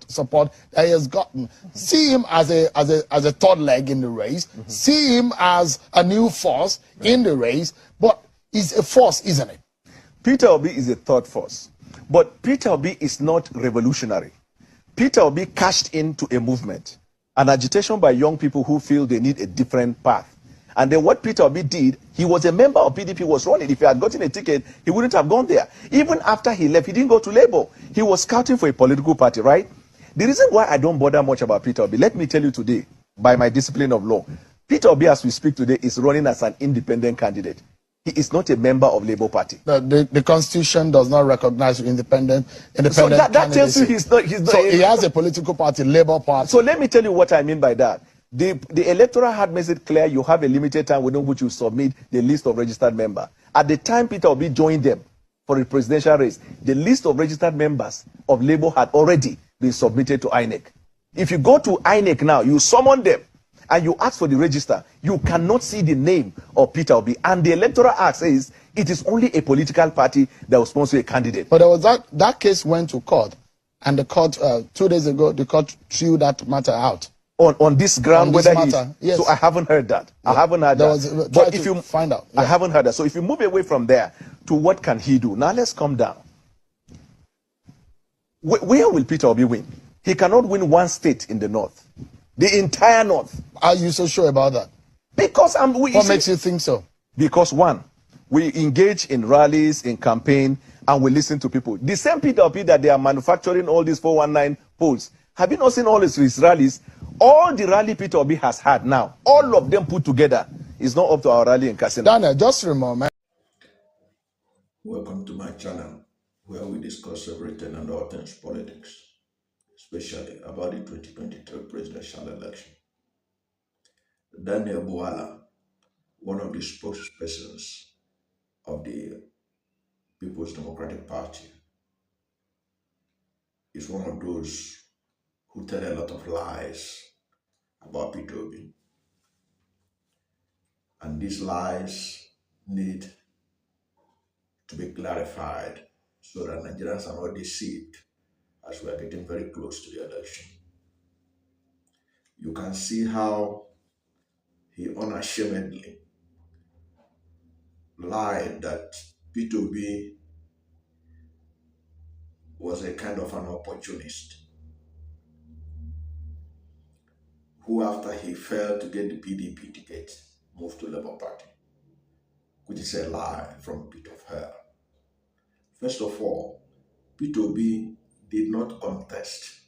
support that he has gotten. See him as a third leg in the race. See him as a new force in the race, but he's a force, isn't it? Peter Obi is a third force, but Peter Obi is not revolutionary. Peter Obi cashed into a movement, an agitation by young people who feel they need a different path. And then what Peter Obi did, he was a member of PDP, was running. If he had gotten a ticket, he wouldn't have gone there. Even after he left, he didn't go to Labour. He was scouting for a political party, right? The reason why I don't bother much about Peter Obi, let me tell you today, by my discipline of law, Peter Obi, as we speak today, is running as an independent candidate. He is not a member of Labour Party. The Constitution does not recognize independent So that tells you he's not. So he has a political party, Labour Party. So let me tell you what I mean by that. The electoral had made it clear you have a limited time within which you submit the list of registered members. At the time Peter Obi joined them for the presidential race, the list of registered members of Labour had already been submitted to INEC. If you go to INEC now, you summon them and you ask for the register, you cannot see the name of Peter Obi. And the Electoral Act says it is only a political party that will sponsor a candidate. But there was that case went to court, and the court 2 days ago the court threw that matter out. On this ground, on this matter, yes. So I haven't heard that. Yeah. I haven't heard that. But if you find out, I haven't heard that. So if you move away from there to what can he do? Now let's come down. Where will Peter Obi win? He cannot win one state in the north. The entire north. Are you so sure about that? Because what makes you think so? Because one, we engage in rallies, in campaign, and we listen to people. The same Peter Obi that they are manufacturing all these 419 polls. Have you not seen all his rallies? All the rally Peter Obi has had now, all of them put together, is not up to our rally in Kasina. Daniel, just a moment. Welcome to my channel, where we discuss everything and all things politics, especially about the 2023 presidential election. Daniel Bola, one of the spokespersons of the People's Democratic Party, is one of those who tell a lot of lies about Peter Obi. And these lies need to be clarified so that Nigerians are not deceived as we are getting very close to the election. You can see how he unashamedly lied that Peter Obi was a kind of an opportunist who, after he failed to get the PDP ticket, moved to Labour Party, which is a lie from pit of hell. First of all, Peter Obi did not contest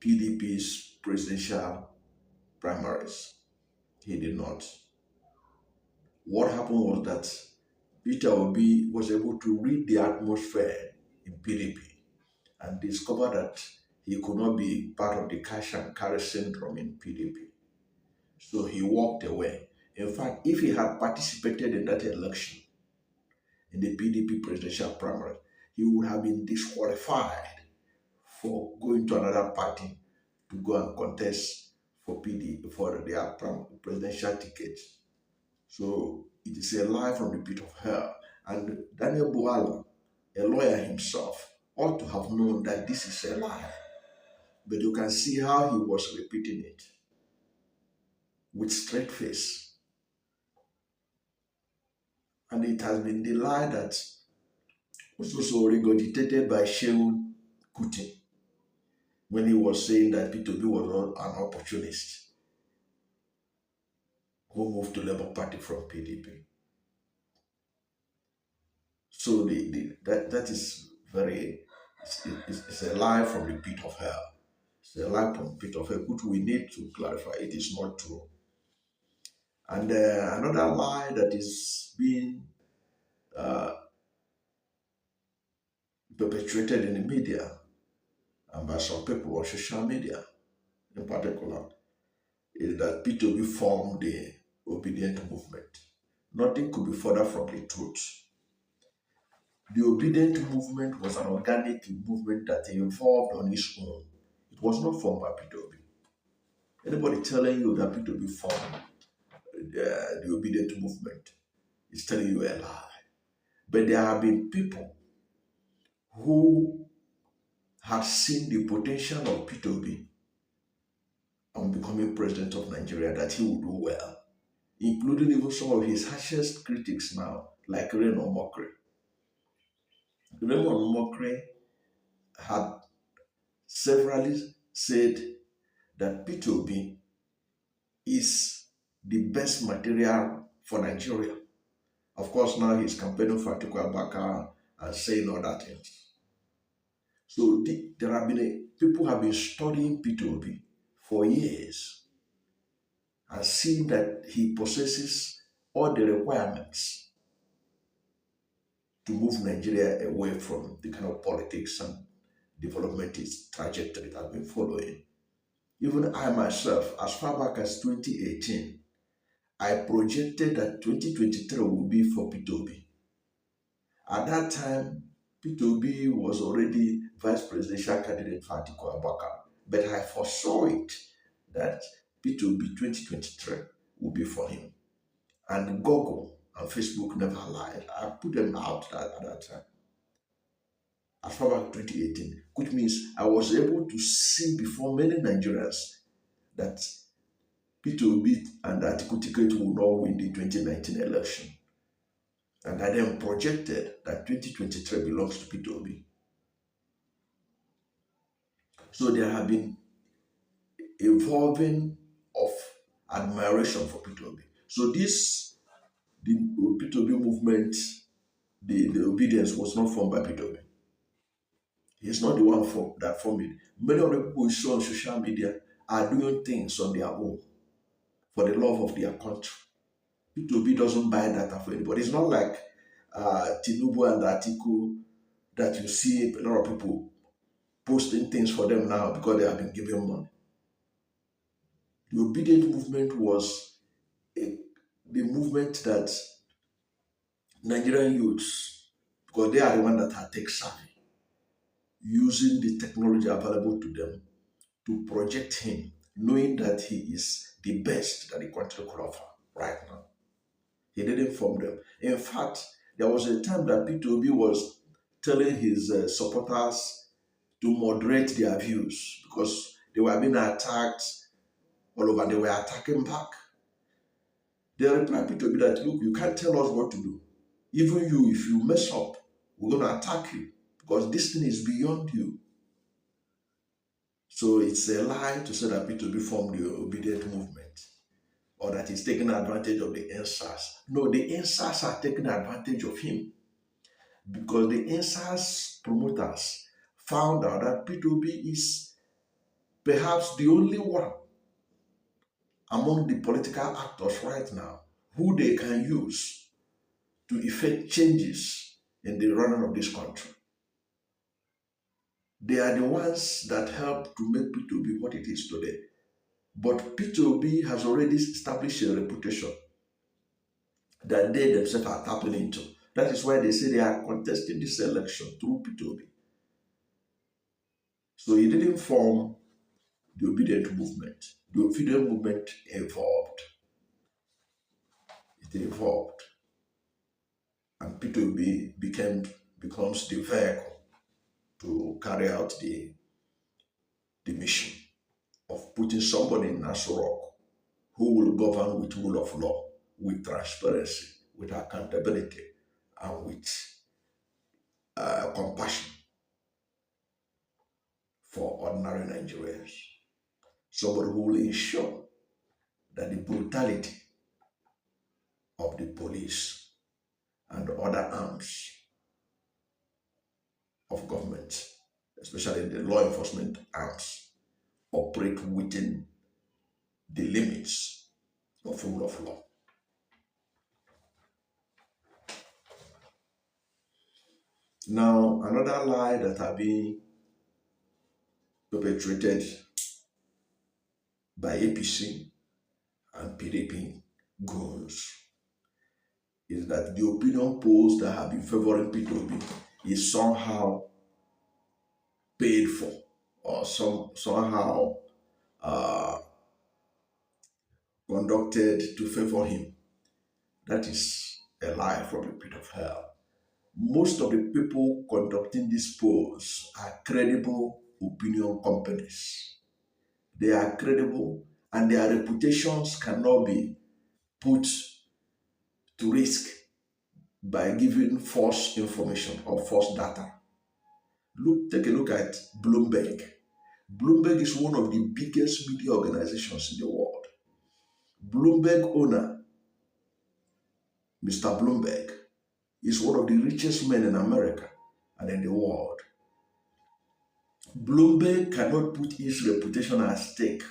PDP's presidential primaries. He did not. What happened was that Peter Obi was able to read the atmosphere in PDP and discover that he could not be part of the cash and carry syndrome in PDP. So he walked away. In fact, if he had participated in that election, in the PDP presidential primary, he would have been disqualified for going to another party to go and contest for their presidential ticket. So it is a lie from the pit of hell. And Daniel Bola, a lawyer himself, ought to have known that this is a lie. But you can see how he was repeating it with straight face. And it has been the lie that was also regurgitated by Shehu Kuti when he was saying that Peter Obi was not an opportunist who moved to Labour Party from PDP. So that is it's a lie from the pit of hell. It's a lie from the pit of hell, which we need to clarify. It is not true. And another lie that is being perpetrated in the media and by some people on social media in particular is that Peter Obi formed the obedient movement. Nothing could be further from the truth. The obedient movement was an organic movement that he evolved on his own. It was not formed by Peter Obi. Anybody telling you that Peter Obi formed the obedient movement is telling you a lie. But there have been people who had seen the potential of Peter Obi on becoming president of Nigeria, that he would do well, including even some of his harshest critics now, like Raymond Mokre. Raymond Mokre had severally said that Peter Obi is the best material for Nigeria. Of course, now he's campaigning for Atiku Abubakar and saying other things. So there have been people have been studying Peter Obi for years and seeing that he possesses all the requirements to move Nigeria away from the kind of politics and development trajectory it has been following. Even I myself, as far back as 2018, I projected that 2023 would be for Peter Obi. At that time, Peter Obi was already vice presidential candidate for Atiku Abubakar, but I foresaw it that Peter Obi 2023 would be for him. And Google and Facebook never lied. I put them out at that time. As far back 2018, which means I was able to see before many Nigerians that Peter Obi and Atiku ticket will not win the 2019 election. And I then projected that 2023 belongs to Peter Obi. So there have been evolving of admiration for Peter Obi. So the Peter Obi movement, the obedience was not formed by Peter Obi. He's not the one that formed it. Many of the people you saw on social media are doing things on their own for the love of their country. Peter Obi doesn't buy data for anybody. It's not like Tinubu and Atiku that you see a lot of people posting things for them now because they have been given money. The obedient movement was the movement that Nigerian youths, because they are the ones that are tech savvy, using the technology available to them to project him, knowing that he is the best that the country could offer right now. He didn't form them. In fact, there was a time that Peter Obi was telling his supporters to moderate their views because they were being attacked all over. They were attacking back. They replied Peter Obi that, look, you can't tell us what to do. Even you, if you mess up, we're going to attack you because this thing is beyond you. So it's a lie to say that Peter Obi formed the obedient movement or that he's taking advantage of the NSAS. No, the NSAS are taking advantage of him because the NSAS promoters found out that Peter Obi is perhaps the only one among the political actors right now who they can use to effect changes in the running of this country. They are the ones that help to make Peter Obi what it is today. But Peter Obi has already established a reputation that they themselves are tapping into. That is why they say they are contesting this election through Peter Obi. So he didn't form the obedient movement. The obedient movement evolved. It evolved. And Peter Obi becomes the vehicle to carry out the mission of putting somebody in Nassau Rock who will govern with rule of law, with transparency, with accountability, and with compassion for ordinary Nigerians. Somebody who will ensure that the brutality of the police and other arms of government, especially the law enforcement arms, operate within the limits of rule of law. Now, another lie that are being perpetrated by APC and PDP goons is that the opinion polls that have been favoring Peter Obi is somehow paid for or somehow conducted to favor him. That is a lie from the pit of hell. Most of the people conducting these polls are credible opinion companies. They are credible and their reputations cannot be put to risk by giving false information or false data. Take a look at Bloomberg. Bloomberg is one of the biggest media organizations in the world. Bloomberg owner, Mr. Bloomberg, is one of the richest men in America and in the world. Bloomberg cannot put his reputation at stake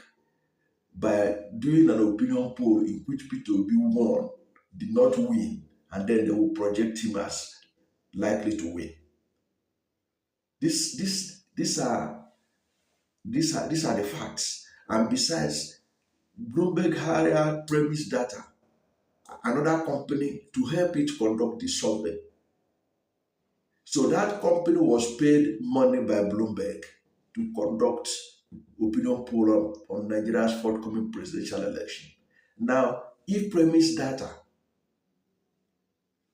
by doing an opinion poll in which Peter Obi won, did not win, and then they will project him as likely to win. These are the facts. And besides, Bloomberg hired premise data, another company, to help it conduct the survey. So that company was paid money by Bloomberg to conduct opinion poll on Nigeria's forthcoming presidential election. Now, if premise data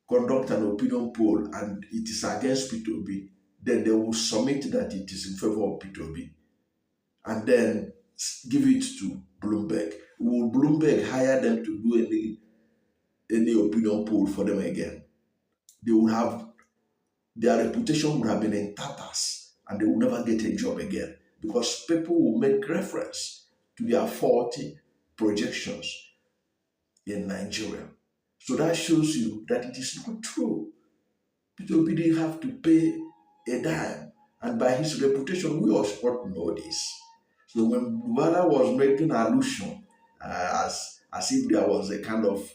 conduct an opinion poll and it is against Peter Obi, then they will submit that it is in favor of Peter Obi and then give it to Bloomberg. Will Bloomberg hire them to do any opinion poll for them again? They will have, their reputation would have been in tatters and they will never get a job again because people will make reference to their faulty projections in Nigeria. So that shows you that it is not true. Peter Obi didn't have to pay a dime, and by his reputation, we all know this. So when Bola was making allusion as if there was a kind of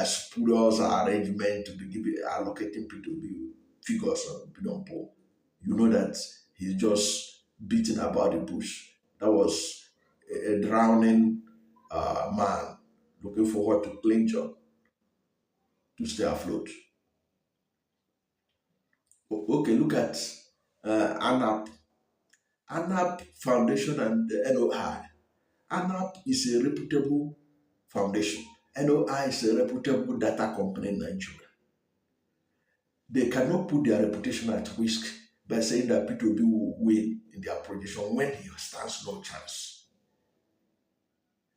spurious arrangement to be allocating Peter Obi figures on opinion poll, you know that he's just beating about the bush. That was a drowning man looking forward to cling job to stay afloat. Okay, look at ANAP. ANAP Foundation and the NOI. ANAP is a reputable foundation. NOI is a reputable data company in Nigeria. They cannot put their reputation at risk by saying that Peter Obi will win in their projection when he stands no chance.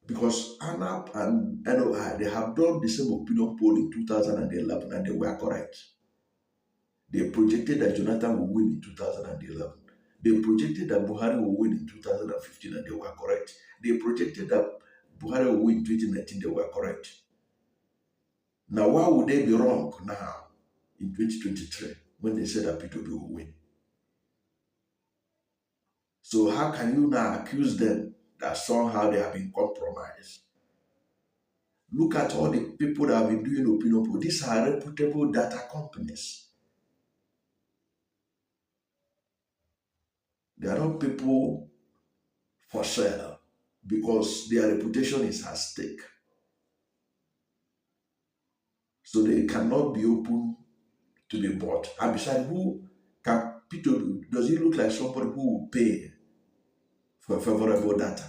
Because ANAP and NOI, they have done the same opinion poll in 2011 and they were correct. They projected that Jonathan will win in 2011. They projected that Buhari will win in 2015 and they were correct. They projected that Buhari will win in 2019, they were correct. Now, why would they be wrong now in 2023 when they said that Peter Obi will win? So how can you now accuse them that somehow they have been compromised? Look at all the people that have been doing opinion polls. These are reputable data companies. They are not people for sale because their reputation is at stake. So they cannot be open to be bought. And besides, who can Peter Obi? Does he look like somebody who will pay for favorable data?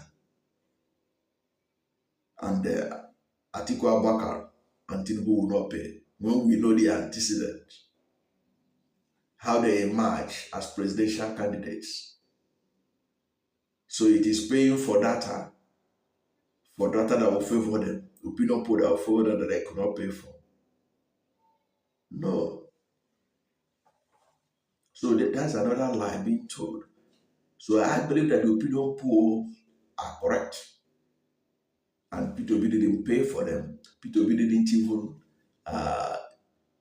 And Atiku Abubakar and Tinubu will not pay when we know the antecedents, how they emerge as presidential candidates. So it is paying for data that will favor them, opinion poll that will favor them that they could not pay for. No. So that's another lie being told. So I believe that the opinion polls are correct. And Peter Obi didn't pay for them. Peter Obi didn't even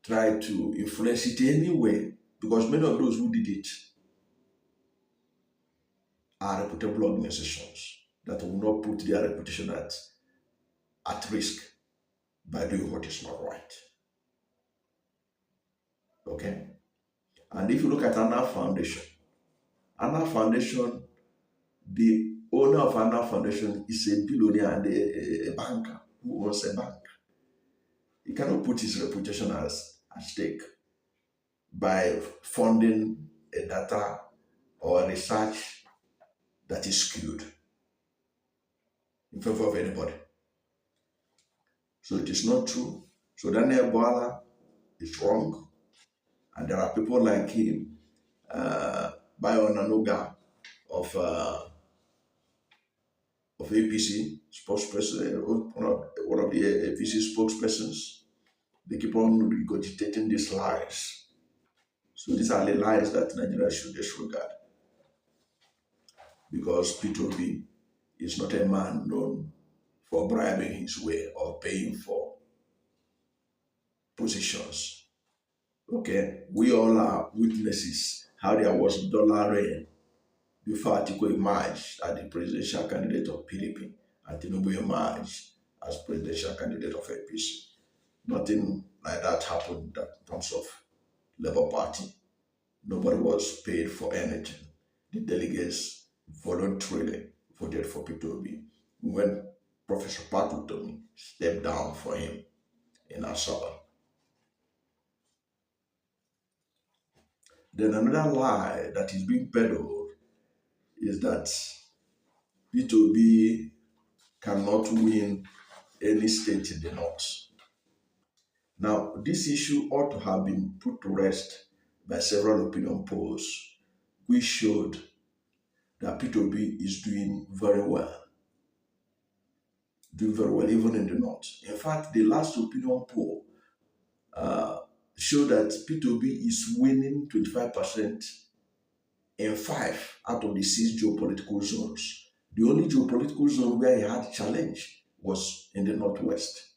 try to influence it anyway, because many of those who did it are reputable organizations that will not put their reputation at risk by doing what is not right. Okay? And if you look at ANAP Foundation, the owner of ANAP Foundation is a billionaire and a banker who owns a bank. He cannot put his reputation at stake by funding a data or a research that is skewed in favor of anybody. So it is not true. So Daniel Bola is wrong. And there are people like him, Bayo Nanuga, of APC spokesperson, one of the APC spokespersons. They keep on regurgitating these lies. So these are the lies that Nigeria should disregard, because Peter Obi is not a man known for bribing his way or paying for positions. Okay, we all are witnesses how there was dollar rain before Atiku emerged as the presidential candidate of PDP and Tinubu emerged as presidential candidate of APC. Nothing like that happened in terms of Labour Party. Nobody was paid for anything. The delegates voluntarily voted for Peter Obi when Professor Patutomi stepped down for him in Asaba. Then another lie that is being peddled is that Peter Obi cannot win any state in the north. Now, this issue ought to have been put to rest by several opinion polls, which showed that Peter Obi is doing very well even in the north. In fact, the last opinion poll showed that Peter Obi is winning 25% in 5 out of the 6 geopolitical zones. The only geopolitical zone where he had challenge was in the northwest.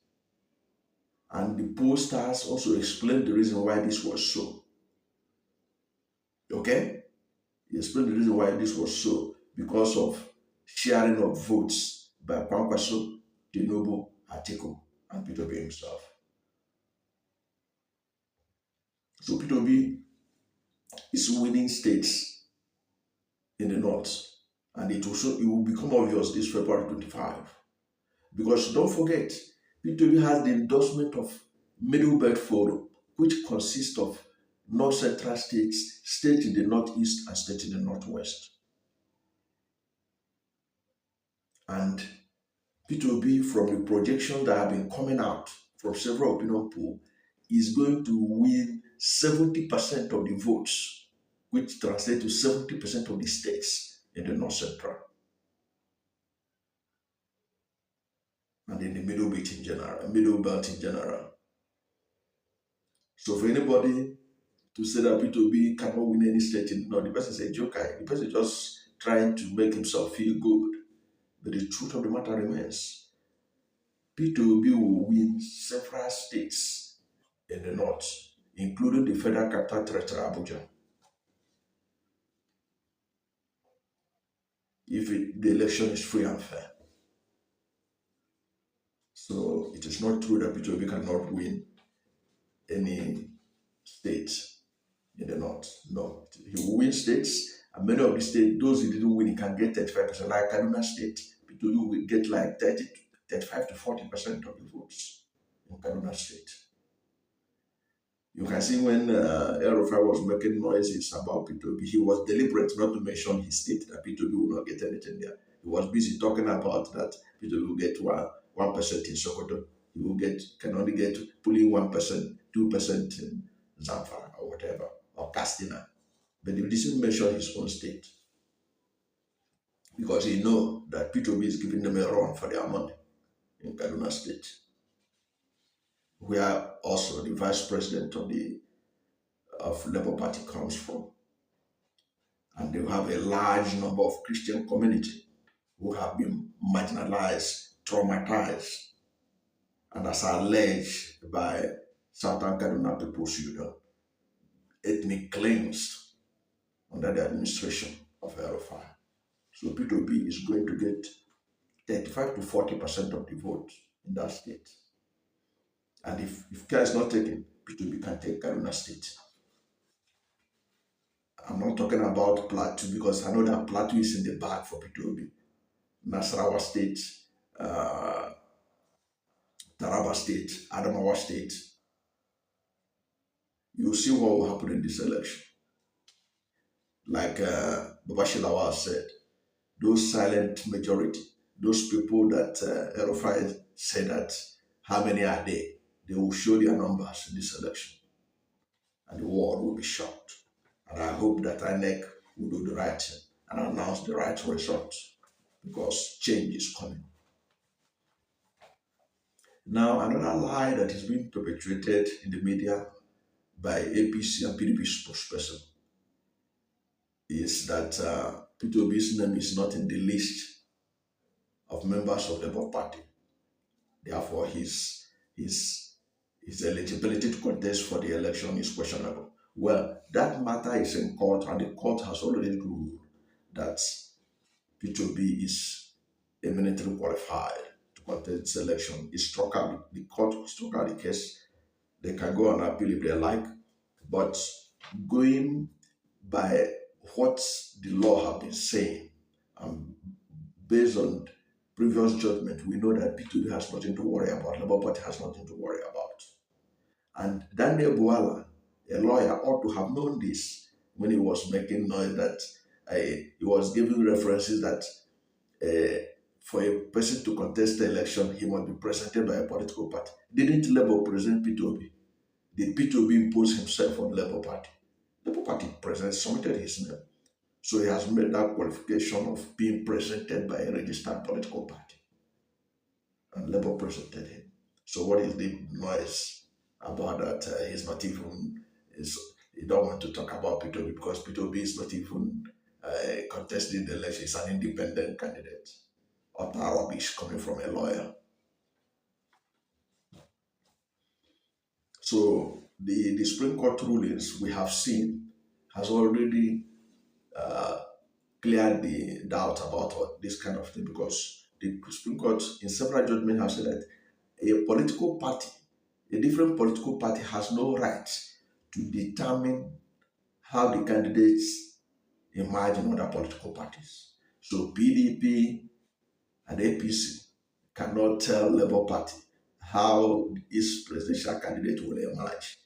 And the pollsters also explained the reason why this was so. Okay? He explained the reason why this was so, because of sharing of votes by Kwankwaso, Tinubu, Atiku, and Peter Obi himself. So Peter Obi is winning states in the north, and it will become obvious this February 25. Because don't forget, Peter Obi has the endorsement of Middle Belt Forum, which consists of North Central states, states in the northeast, and states in the northwest. And Peter Obi, from the projections that have been coming out from several opinion polls, is going to win 70% of the votes, which translates to 70% of the states in the North Central and in the Middle Belt in general. So for anybody to say that Peter Obi cannot win any state in the North, the person is a joker. The person is just trying to make himself feel good. But the truth of the matter remains, Peter Obi will win several states in the north, including the Federal Capital Territory, Abuja. If the election is free and fair. So it is not true that Peter Obi cannot win any states in the north. No, he will win states, and many of the states, those he didn't win, he can get 35%. Like Kaduna State, Peter Obi will get like 35 to 40% of the votes in Kaduna State. You can see when El-Rufai was making noises about Peter Obi, he was deliberate not to mention his state, that Peter Obi will not get anything there. He was busy talking about that Peter Obi will get 1% in Sokoto. He can only get pulling 1%, 2% in Zamfara or whatever, or Castina. But he didn't mention his own state, because he knows that Peter Obi is giving them a run for their money in Kaduna State, where also the vice president of Labour Party comes from. And they have a large number of Christian community who have been marginalized, traumatized, and as alleged by Southern Kaduna People's Union, ethnic cleansed under the administration of El-Rufai. So Peter Obi is going to get 35 to 40% of the vote in that state. And if care is not taken, Peter Obi can take Kaduna State. I'm not talking about Plateau, because I know that Plateau is in the bag for Peter Obi. Nasarawa State, Taraba State, Adamawa State. You'll see what will happen in this election. Like Babashi Lawal said, those silent majority, those people that El-Rufai said that how many are they will show their numbers in this election. And the world will be shocked. And I hope that INEC will do the right thing and announce the right result, because change is coming. Now, another lie that is being perpetrated in the media by APC and PDP spokesperson is that Peter Obi's name is not in the list of members of the Labour Party. Therefore, his eligibility to contest for the election is questionable. Well, that matter is in court, and the court has already ruled that Peter Obi is eminently qualified to contest this election. The court struck out the case. They can go on appeal if they like, but going by what the law have been saying, based on previous judgment, we know that Peter Obi has nothing to worry about. Labour Party has nothing to worry about. And Daniel Bola, a lawyer, ought to have known this when he was making noise that he was giving references that for a person to contest the election, he must be presented by a political party. Didn't Labour present Peter Obi? Did Peter Obi impose himself on Labour Party? Labour Party president submitted his name. So he has made that qualification of being presented by a registered political party. And Labour presented him. So what is the noise about that? He's not even, he don't want to talk about Peter Obi because Peter Obi is not even contesting the election. He's an independent candidate. Utter rubbish coming from a lawyer. So the Supreme Court rulings we have seen has already cleared the doubt about this kind of thing, because the Supreme Court in several judgments have said that a political party, a different political party has no right to determine how the candidates emerge in other political parties. So PDP and APC cannot tell Labour Party how its presidential candidate will emerge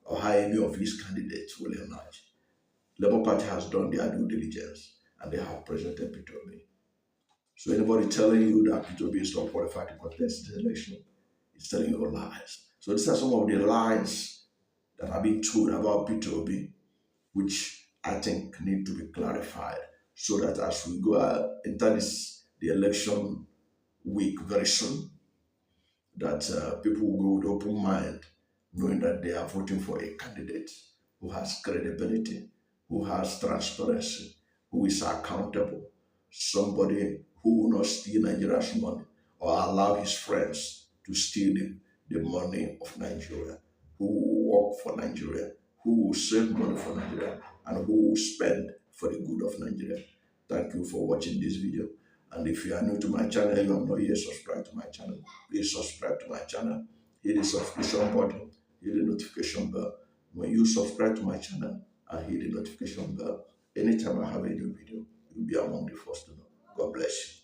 or how any of his candidates will emerge. Labour Party has done their due diligence and they have presented Peter Obi. So anybody telling you that Peter Obi is not qualified to contest the election is telling you lies. So these are some of the lies that have been told about Peter Obi, which I think need to be clarified, so that as we go enter the election week very soon, that people will go with open mind, knowing that they are voting for a candidate who has credibility, who has transparency, who is accountable, somebody who will not steal Nigeria's money or allow his friends to steal the money of Nigeria, who will work for Nigeria, who will save money for Nigeria, and who will spend for the good of Nigeria. Thank you for watching this video. And if you are new to my channel, you have not yet subscribed to my channel, please subscribe to my channel. Hit the subscription button, hit the notification bell. When you subscribe to my channel and hit the notification bell, anytime I have a new video, you'll be among the first to know. God bless you.